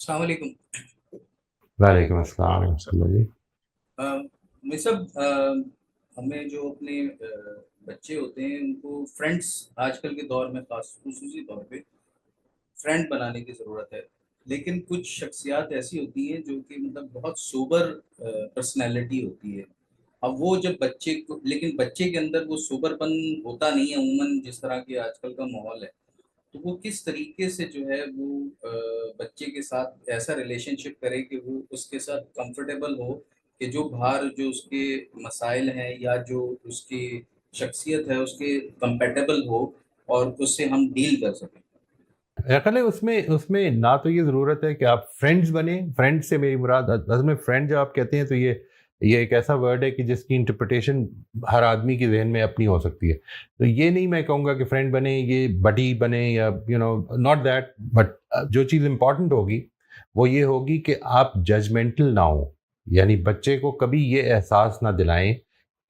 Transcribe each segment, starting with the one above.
السلام علیکم۔ وعلیکم السلام ورحمۃ اللہ جی۔ صاحب، ہمیں جو اپنے بچے ہوتے ہیں ان کو فرینڈس آج کل کے دور میں خصوصی طور پہ فرینڈ بنانے کی ضرورت ہے، لیکن کچھ شخصیات ایسی ہوتی ہیں جو کہ مطلب بہت سوبر پرسنالٹی ہوتی ہے۔ اب وہ جب بچے کو، لیکن بچے کے اندر وہ سوبر پن ہوتا نہیں ہے عموماً، جس طرح کے آج کل کا ماحول ہے، تو وہ کس طریقے سے جو ہے وہ بچے کے ساتھ ایسا ریلیشن شپ کرے کہ وہ اس کے ساتھ کمفرٹیبل ہو، کہ جو باہر جو اس کے مسائل ہیں یا جو اس کی شخصیت ہے اس کے کمپیٹیبل ہو اور اس سے ہم ڈیل کر سکیں۔ عقل ہے اس میں نہ تو یہ ضرورت ہے کہ آپ فرینڈز بنیں۔ فرینڈ سے میری مراد اصل میں فرینڈ جب آپ کہتے ہیں تو یہ ایک ایسا ورڈ ہے کہ جس کی انٹرپریٹیشن ہر آدمی کے ذہن میں اپنی ہو سکتی ہے۔ تو یہ نہیں میں کہوں گا کہ فرینڈ بنے، یہ بڈی بنے یا ناٹ دیٹ، بٹ جو چیز امپورٹنٹ ہوگی وہ یہ ہوگی کہ آپ ججمنٹل نہ ہوں، یعنی بچے کو کبھی یہ احساس نہ دلائیں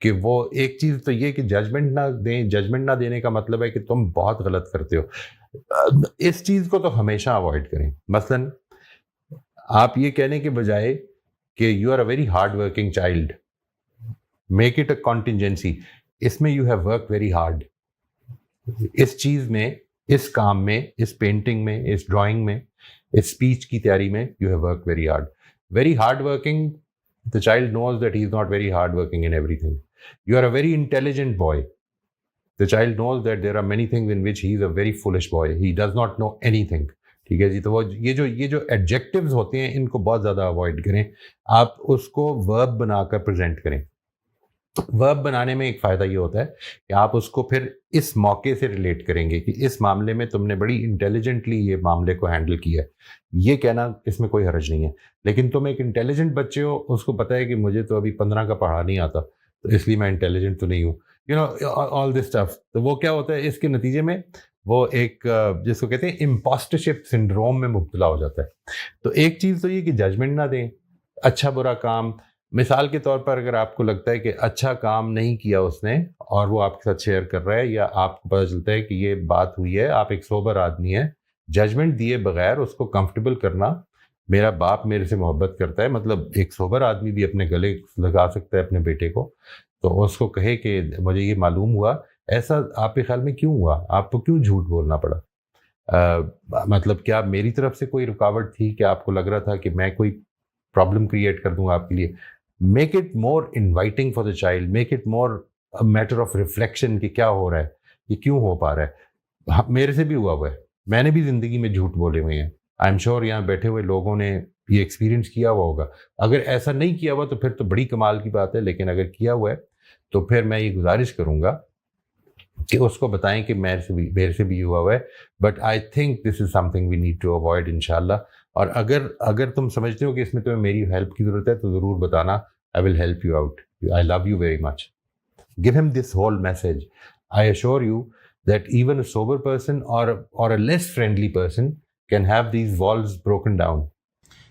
کہ وہ ایک چیز تو یہ کہ ججمنٹ نہ دیں۔ ججمنٹ نہ دینے کا مطلب ہے کہ تم بہت غلط کرتے ہو۔ اس چیز کو تو ہمیشہ اوائڈ کریں۔ مثلا آپ یہ کہنے کے بجائے کہ you are a very hard working child, make it a contingency, اس میں you have work very hard, اس چیز میں، اس کام میں، اس پینٹنگ میں، اس ڈرائنگ میں، اس اسپیچ کی تیاری میں you have work very hard. Very hard working, the child knows that he is not very hard working in everything. You are a very intelligent boy. The child knows that there are many things in which he is a very foolish boy. He does not know anything. ٹھیک ہے جی۔ تو وہ یہ جو ایڈجیکٹیوز ہوتے ہیں ان کو بہت زیادہ اوائڈ کریں۔ آپ اس کو ورب بنا کر پریزنٹ کریں۔ ورب بنانے میں ایک فائدہ یہ ہوتا ہے کہ آپ اس کو پھر اس موقع سے ریلیٹ کریں گے کہ اس معاملے میں تم نے بڑی انٹیلیجنٹلی یہ معاملے کو ہینڈل کیا ہے، یہ کہنا اس میں کوئی حرج نہیں ہے۔ لیکن تم ایک انٹیلیجنٹ بچے ہو، اس کو پتہ ہے کہ مجھے تو ابھی 15 کا پڑھا نہیں آتا، تو اس لیے میں انٹیلیجنٹ تو نہیں ہوں، آل دس اسٹف۔ تو وہ کیا ہوتا ہے اس کے نتیجے میں وہ ایک جس کو کہتے ہیں امپاسٹرشپ سنڈروم میں مبتلا ہو جاتا ہے۔ تو ایک چیز تو یہ کہ ججمنٹ نہ دیں۔ اچھا برا کام، مثال کے طور پر اگر آپ کو لگتا ہے کہ اچھا کام نہیں کیا اس نے اور وہ آپ کے ساتھ شیئر کر رہا ہے، یا آپ کو پتہ چلتا ہے کہ یہ بات ہوئی ہے، آپ ایک سوبر آدمی ہیں، ججمنٹ دیے بغیر اس کو کمفرٹیبل کرنا، میرا باپ میرے سے محبت کرتا ہے، مطلب ایک سوبر آدمی بھی اپنے گلے لگا سکتا ہے اپنے بیٹے کو، تو اس کو کہے کہ مجھے یہ معلوم ہوا، ایسا آپ کے خیال میں کیوں ہوا؟ آپ کو کیوں جھوٹ بولنا پڑا؟ مطلب کیا میری طرف سے کوئی رکاوٹ تھی کہ آپ کو لگ رہا تھا کہ میں کوئی پرابلم کریٹ کر دوں آپ کے لیے؟ Make it more inviting for the child, make it more matter of reflection کہ کیا ہو رہا ہے، یہ کیوں ہو پا رہا ہے۔ میرے سے بھی ہوا ہے، میں نے بھی زندگی میں جھوٹ بولے ہوئے ہیں۔ آئی ایم شیور یہاں بیٹھے ہوئے لوگوں نے یہ ایکسپیرینس کیا ہوا ہوگا۔ اگر ایسا نہیں کیا ہوا تو پھر تو بڑی کمال کی بات ہے، لیکن اگر کیا ہوا ہے تو پھر میں یہ گزارش کروں گا کہ اس کو بتائیں کہ میرے سے بھی ہوا ہے، but I think this is something we need to avoid انشاءاللہ۔ اور اگر تم سمجھتے ہو کہ اس میں تمہیں میری ہیلپ کی ضرورت ہے تو ضرور بتانا، I will help you out. I love you very much. Give him this whole message. I assure you that even a sober person or a less friendly person can have these walls broken down.